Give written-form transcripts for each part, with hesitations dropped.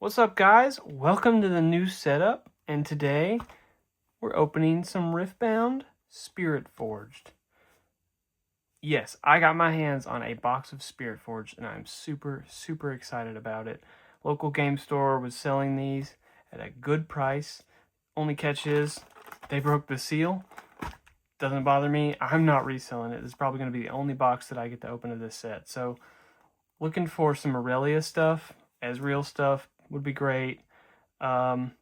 What's up, guys? Welcome to the new setup, and today we're opening some Riftbound Spiritforged. Yes, I got my hands on a box of Spiritforged, and I'm super excited about it. Local game store was selling these at a good price. Only catch is they broke the seal. Doesn't bother me. I'm not reselling it. This is probably going to be the only box that I get to open of this set. So, looking for some Aurelia stuff, Ezreal stuff would be great. Even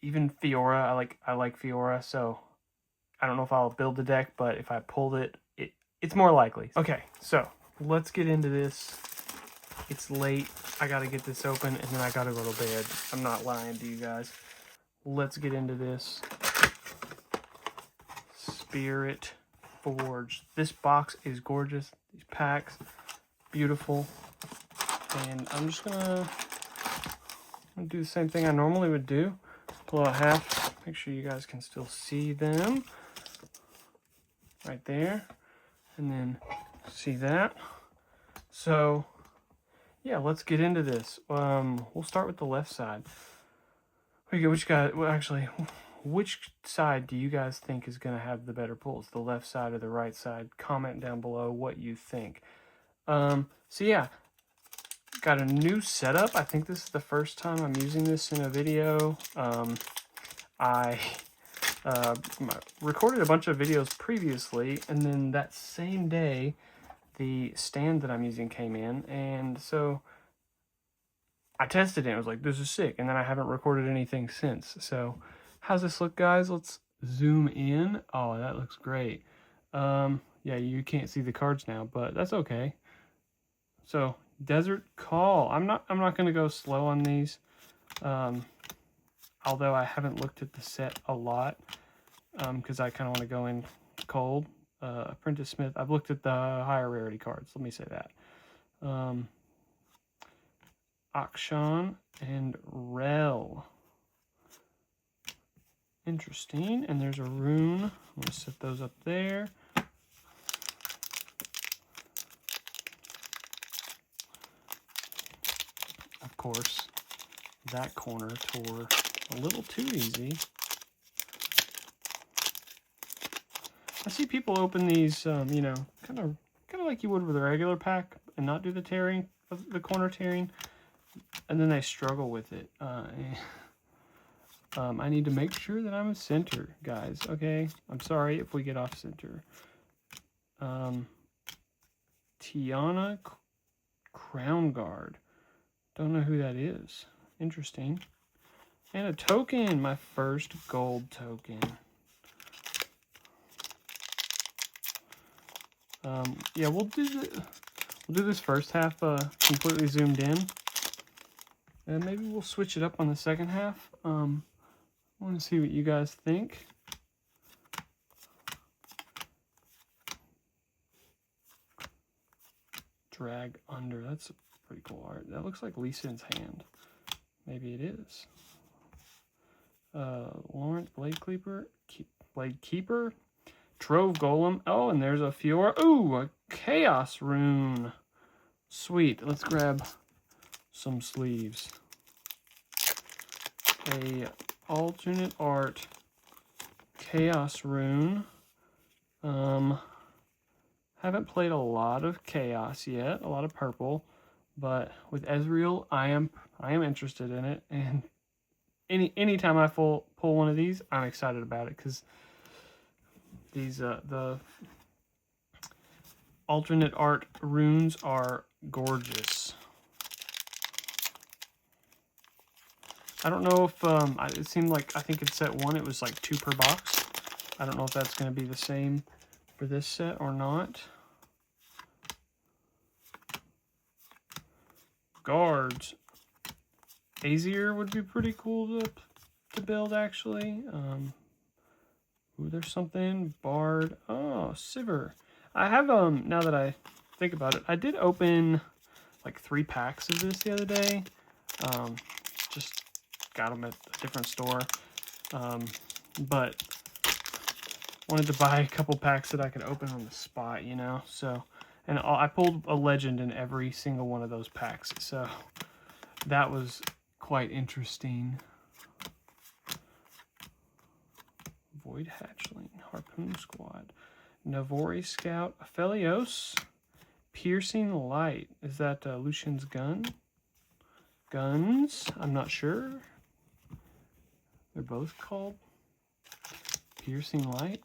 Fiora, I like Fiora, so I don't know if I'll build the deck, but if I pulled it, it's more likely. Okay, so let's get into this. It's late. I gotta get this open, and then I gotta go to bed. I'm not lying to you guys. Let's get into this. Spiritforged. This box is gorgeous. These packs, beautiful. And I'm just gonna do the same thing I normally would do. Pull out half. Make sure you guys can still see them. Right there. And then see that. So, yeah, let's get into this. We'll start with the left side. Which side do you guys think is going to have the better pulls? The left side or the right side? Comment down below what you think. So yeah, got a new setup. I think this is the first time I'm using this in a video. I recorded a bunch of videos previously, and then that same day, the stand that I'm using came in, and so I tested it. I was like, this is sick, and then I haven't recorded anything since. So how's this look, guys? Let's zoom in. Oh, that looks great. Yeah, you can't see the cards now, but that's okay. So Desert Call. I'm not going to go slow on these, although I haven't looked at the set a lot, because I kind of want to go in cold. Apprentice Smith. I've looked at the higher rarity cards. Let me say that. Akshan and Rel. Interesting. And there's a rune. I'm going to set those up there. Of course, that corner tore a little too easy. I see people open these, you know, kind of like you would with a regular pack and not do the tearing, the corner tearing, and then they struggle with it. I need to make sure that I'm a center, guys. Okay, I'm sorry if we get off center. Tiana Crown Guard. Don't know who that is. Interesting. And a token, my first gold token. Yeah, we'll do this first half completely zoomed in, and maybe we'll switch it up on the second half. I want to see what you guys think. Drag under. That's a pretty cool art. That looks like Lee Sin's hand. Maybe it is. Lawrence Blade Keeper. Trove Golem. Oh, and there's a Fiora. Ooh, a Chaos Rune. Sweet. Let's grab some sleeves. A alternate art Chaos Rune. Haven't played a lot of Chaos yet. A lot of purple. But with Ezreal, I am interested in it. And anytime I pull one of these, I'm excited about it, because these the alternate art runes are gorgeous. I don't know if it seemed like, I think in set 1 it was like 2 per box. I don't know if that's going to be the same for this set or not. Guards. Azier would be pretty cool to build, actually. Ooh, there's something. Bard. Oh, Sivir. I have, now that I think about it, I did open like 3 packs of this the other day. Just got them at a different store. But wanted to buy a couple packs that I could open on the spot, you know? So, and I pulled a legend in every single one of those packs. So that was quite interesting. Void Hatchling, Harpoon Squad, Navori Scout, Aphelios, Piercing Light. Is that Lucian's gun? Guns? I'm not sure. They're both called Piercing Light.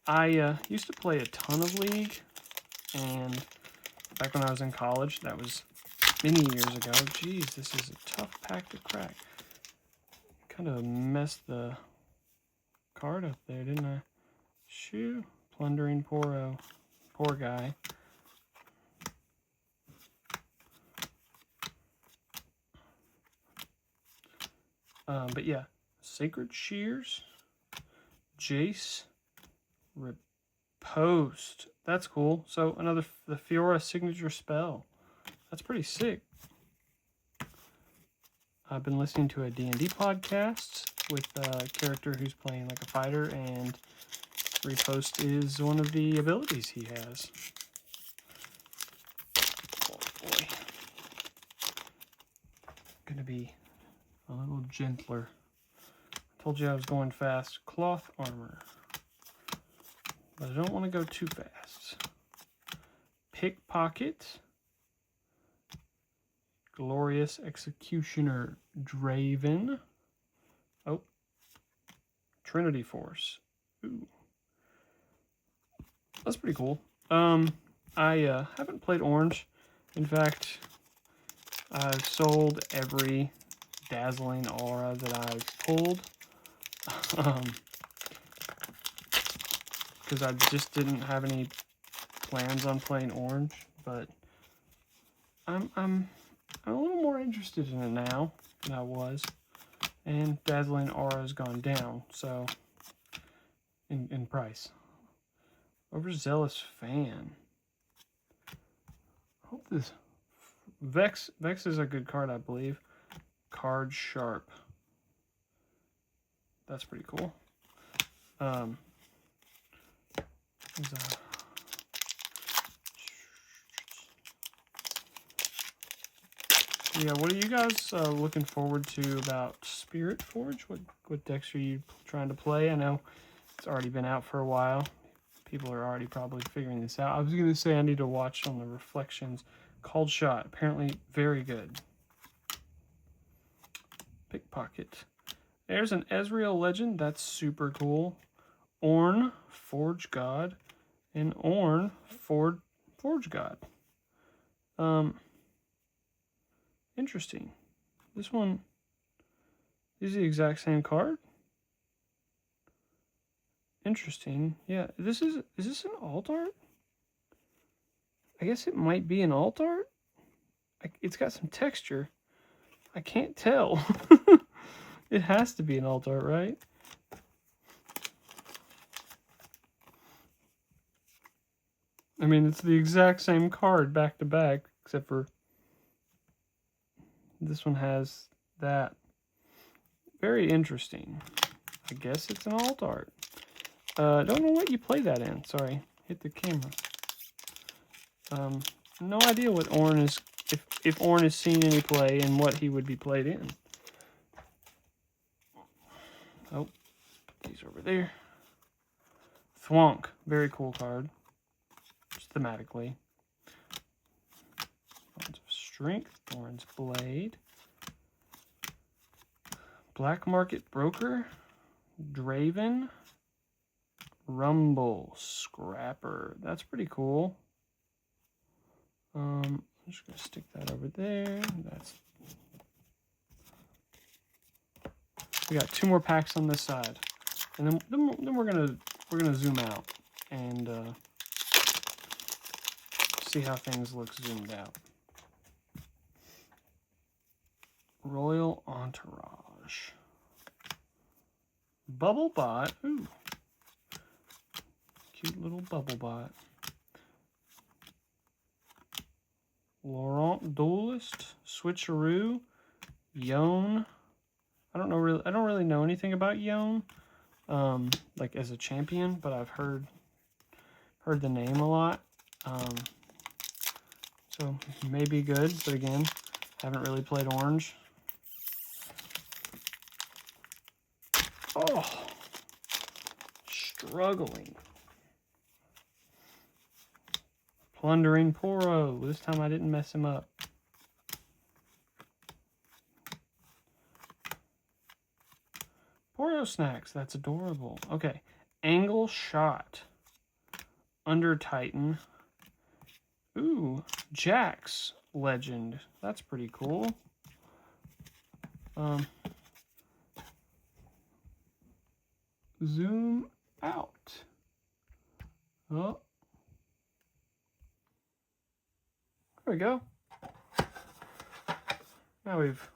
I used to play a ton of League, and back when I was in college, that was many years ago. Jeez, this is a tough pack to crack. Kind of messed the card up there, didn't I? Shoo. Plundering Poro. Poor guy. But yeah, Sacred Shears, Jace, Riposte. That's cool. So the Fiora signature spell. That's pretty sick. I've been listening to a D&D podcast with a character who's playing like a fighter, and Riposte is one of the abilities he has. Oh boy. Gonna be a little gentler. I told you I was going fast. Cloth armor. But I don't want to go too fast. Pickpocket. Glorious Executioner Draven. Oh. Trinity Force. Ooh. That's pretty cool. I haven't played Orange. In fact, I've sold every Dazzling Aura that I've pulled. Because I just didn't have any plans on playing Orange, but I'm a little more interested in it now than I was, and Dazzling Aura has gone down, so in price. Overzealous Fan. I hope this Vex is a good card, I believe. Card Sharp. That's pretty cool. Yeah, what are you guys looking forward to about Spiritforged? What decks are you trying to play? I know it's already been out for a while. People are already probably figuring this out. I was going to say I need to watch on the reflections. Called Shot, apparently very good. Pickpocket. There's an Ezreal Legend. That's super cool. Ornn, Forge God, and Ornn, Forge God. Interesting. This one is the exact same card. Interesting. Yeah, is this an alt art? I guess it might be an alt art. It's got some texture. I can't tell. It has to be an alt art, right? I mean, it's the exact same card back to back, except for this one has that. Very interesting. I guess it's an alt art. Don't know what you play that in. Sorry, hit the camera. No idea what Ornn is, if Ornn has seen any play and what he would be played in. Oh, put these over there. Thwonk, very cool card. Just thematically. Thorns of Strength, Thorns Blade. Black Market Broker, Draven, Rumble, Scrapper. That's pretty cool. I'm just gonna stick that over there. We got 2 more packs on this side, and then we're gonna zoom out and see how things look zoomed out. Royal Entourage. Bubblebot. Ooh. Cute little Bubblebot. Laurent Duelist. Switcheroo. Yone. I don't really know anything about Yone, like as a champion, but I've heard the name a lot. So may be good, but again, haven't really played Orange. Oh, struggling. Plundering Poro. This time I didn't mess him up. Poro snacks. That's adorable. Okay. Angle shot. Under Titan. Ooh, Jax legend. That's pretty cool. Zoom out. Oh. There we go. Now we've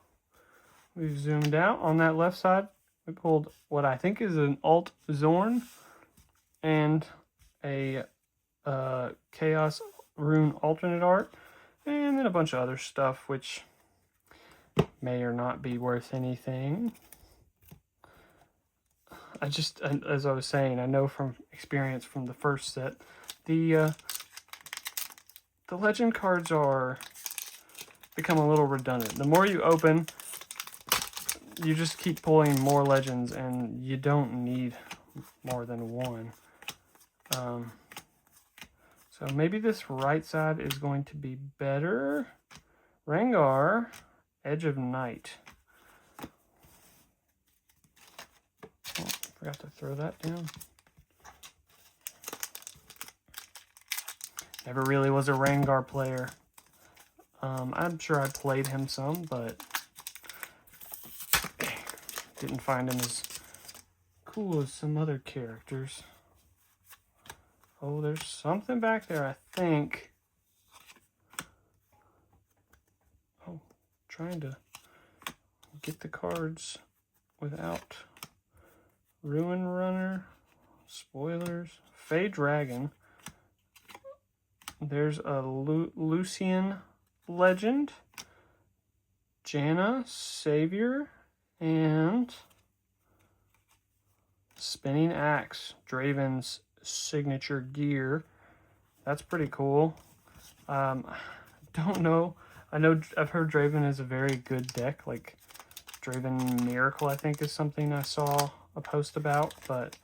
zoomed out. On that left side, we pulled what I think is an Alt Zorn and a Chaos Rune alternate art, and then a bunch of other stuff which may or not be worth anything. As I was saying, I know from experience from the first set, the legend cards become a little redundant. The more you open, you just keep pulling more legends, and you don't need more than one. So maybe this right side is going to be better. Rengar, Edge of Night. Oh, forgot to throw that down. Never really was a Rengar player. I'm sure I played him some, but didn't find him as cool as some other characters. Oh, there's something back there, I think. Oh, trying to get the cards without Ruin Runner, spoilers, Fey Dragon. There's a Lucian legend, Janna, Savior, and Spinning Axe, Draven's signature gear. That's pretty cool. Don't know. I've heard Draven is a very good deck. Like Draven Miracle, I think, is something I saw a post about, but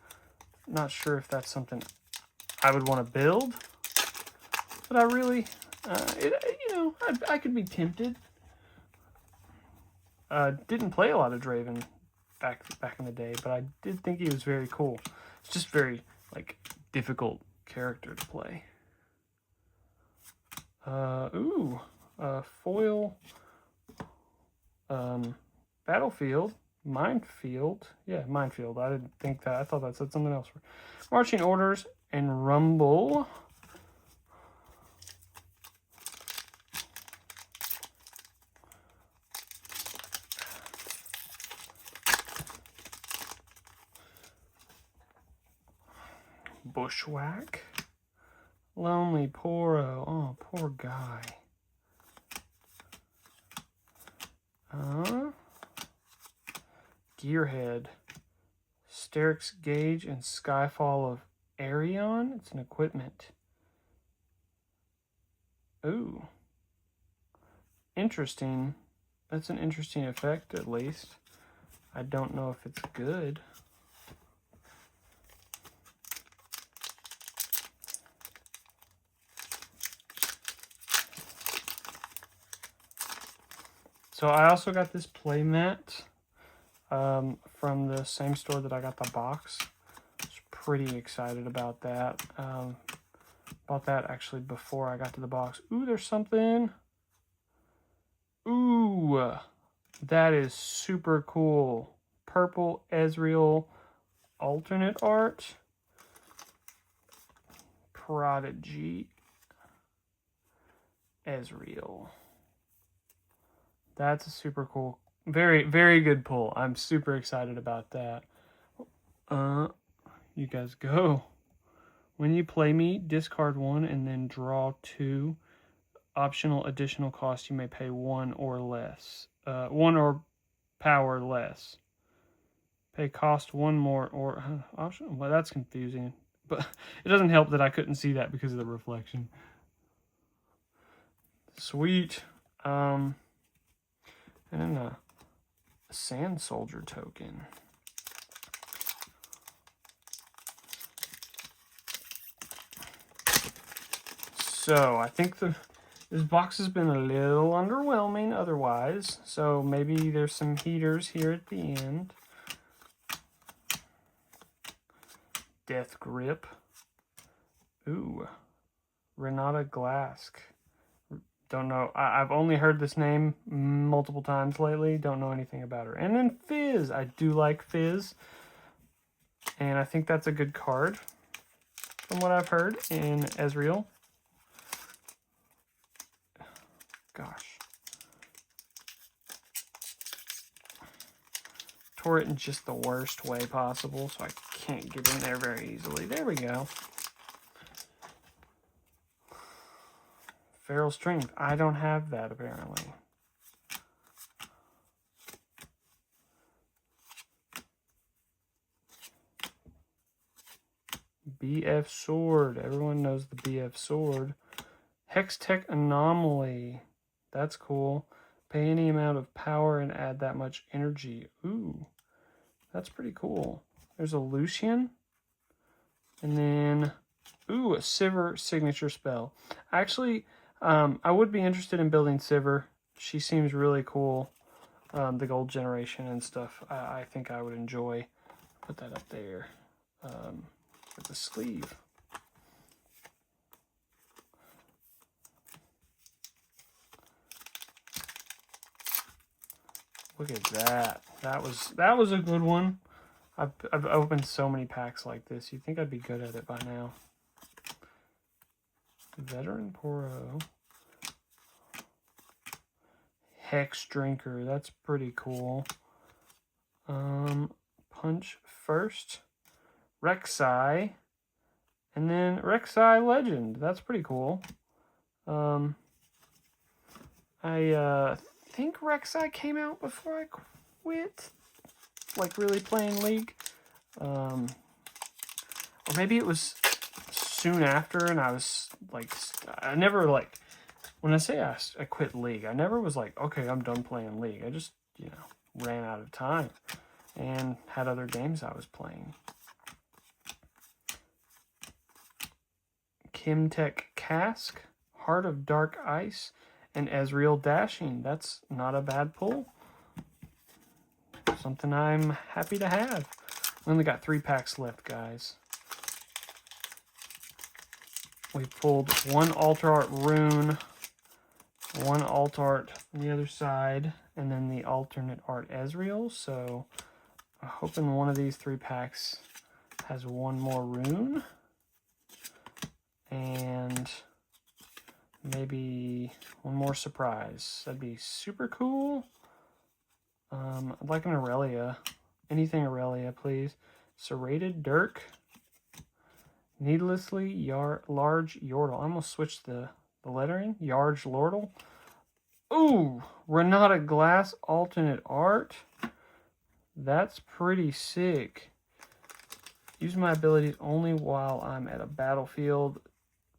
not sure if that's something I would want to build. But I really, I could be tempted. Didn't play a lot of Draven back in the day, but I did think he was very cool. It's just very difficult character to play. Foil, Battlefield, Minefield. Yeah, Minefield. I didn't think that. I thought that said something else. Marching Orders and Rumble. Bushwhack. Lonely Poro. Oh, poor guy. Gearhead. Sterix Gauge and Skyfall of Arion. It's an equipment. Ooh. Interesting. That's an interesting effect, at least. I don't know if it's good. So I also got this playmat from the same store that I got the box. I was pretty excited about that. Bought that actually before I got to the box. Ooh, there's something. Ooh, that is super cool. Purple Ezreal alternate art. Prodigy Ezreal. That's a super cool, very, very good pull. I'm super excited about that. You guys go. When you play me, discard 1 and then draw 2. Optional additional cost, you may pay 1 or less. 1 or power less. Pay cost 1 more or optional. Well, that's confusing. But it doesn't help that I couldn't see that because of the reflection. Sweet. And a Sand Soldier token. So I think this box has been a little underwhelming otherwise. So maybe there's some heaters here at the end. Death Grip. Ooh. Renata Glask. Don't know. I've only heard this name multiple times lately. Don't know anything about her. And then Fizz. I do like Fizz. And I think that's a good card from what I've heard in Ezreal. Gosh. Tore it in just the worst way possible, so I can't get in there very easily. There we go. Feral Strength. I don't have that, apparently. BF Sword. Everyone knows the BF Sword. Hextech Anomaly. That's cool. Pay any amount of power and add that much energy. Ooh. That's pretty cool. There's a Lucian. And then, ooh, a Sivir signature spell. Actually, I would be interested in building Sivir. She seems really cool. The gold generation and stuff. I think I would enjoy. Put that up there. With the sleeve. Look at that. That was a good one. I've opened so many packs like this. You'd think I'd be good at it by now. Veteran Poro. Hex Drinker. That's pretty cool. Punch First. Rek'Sai. And then Rek'Sai Legend. That's pretty cool. I think Rek'Sai came out before I quit. Like really playing League. Or maybe it was soon after and I was like, I never like, when I say I quit League, I never was like, okay, I'm done playing League. I just, you know, ran out of time and had other games I was playing. Kimtech Cask, Heart of Dark Ice, and Ezreal Dashing. That's not a bad pull. Something I'm happy to have. We only got 3 packs left, guys. We pulled one Altar Art Rune, one Alt Art on the other side, and then the alternate art Ezreal. So I'm hoping one of these 3 packs has one more rune. And maybe one more surprise. That'd be super cool. I'd like an Aurelia. Anything Aurelia, please. Serrated Dirk. Needlessly Large Yordle. I almost switched the lettering. Yarge Lordle. Ooh! Renata Glass alternate art. That's pretty sick. Use my abilities only while I'm at a battlefield.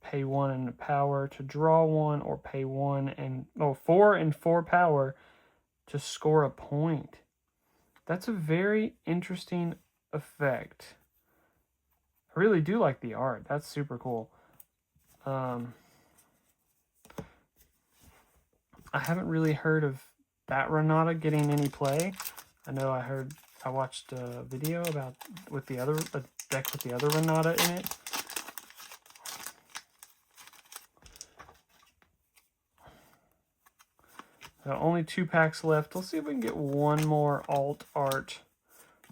Pay 1 in power to draw 1, or pay 4 and 4 power to score a point. That's a very interesting effect. I really do like the art. That's super cool. I haven't really heard of that Renata getting any play. I know I watched a video about a deck with the other Renata in it. Only 2 packs left. Let's see if we can get one more alt art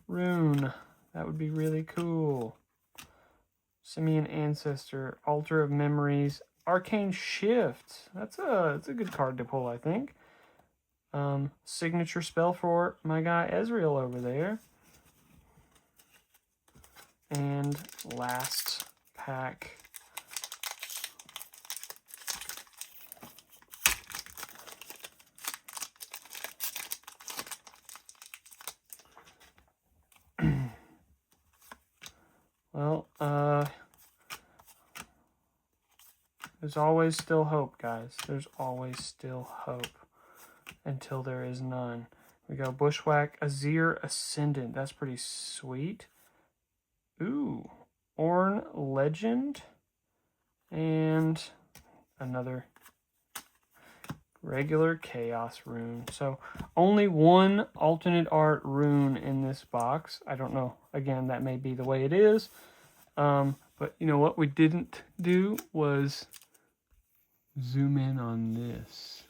rune. That would be really cool. Simian Ancestor, Altar of Memories, Arcane Shift. That's a good card to pull, I think. Signature spell for my guy Ezreal over there. And last pack. Well, there's always still hope, guys. There's always still hope until there is none. We go Bushwhack, Azir Ascendant. That's pretty sweet. Ooh, Ornn Legend. And another regular chaos rune. So only one alternate art rune in this box. I don't know. Again, that may be the way it is. But you know what we didn't do was zoom in on this.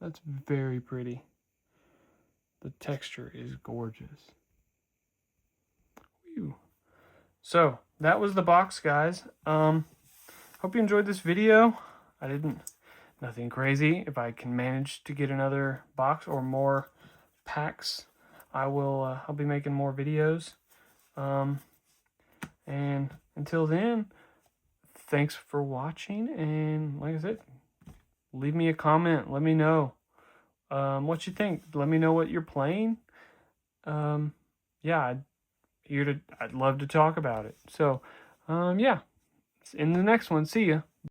That's very pretty. The texture is gorgeous. Whew. So that was the box, guys. Hope you enjoyed this video. Nothing crazy. If I can manage to get another box or more packs, I'll be making more videos. And until then, thanks for watching. And like I said, leave me a comment. Let me know what you think. Let me know what you're playing. Yeah, I'd love to talk about it. So, yeah, in the next one. See ya.